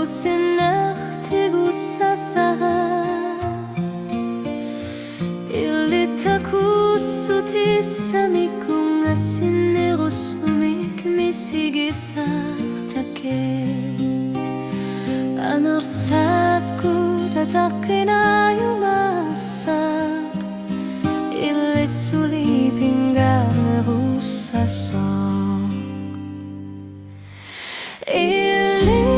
senartigu sasara Ilitakusutisamiku ngasinerusumik misigisartaket Anarsatku tatakina yumasak Ilit sulipingar nerusasok Ilit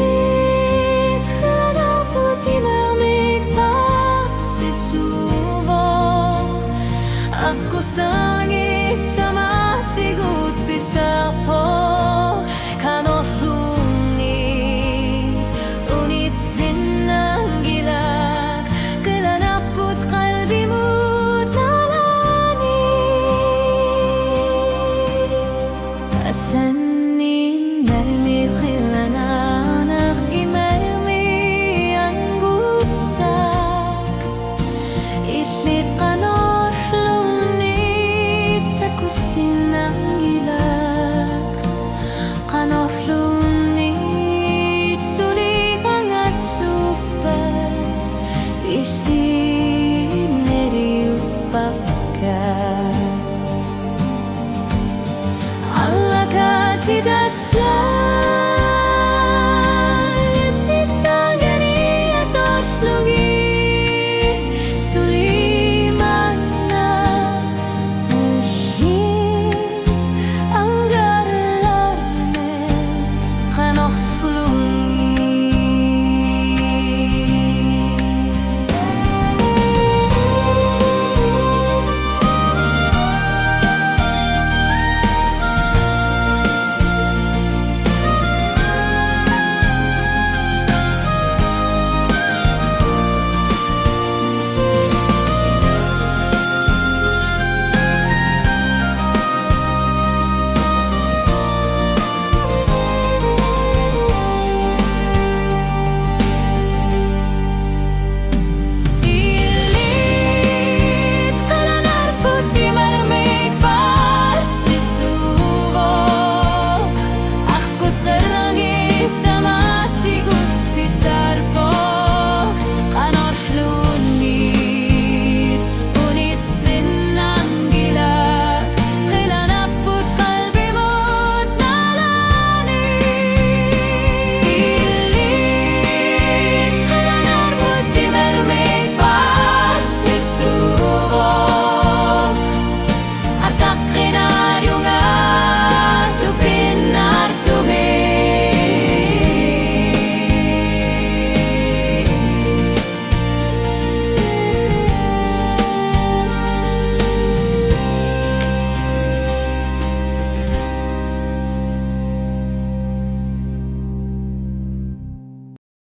hanaputi mermik pasisuvot Aku sangit tamatigut pisar po Kanorluni unit sinanggilak Kelanaput kalbimut nalani Asanin mermi khilananak imermi anggusak Itlit kanorluni sinanggilak kanorlunit sulik ang asupan isineriupapkan Allah katidasal ititagani atorflugi Kena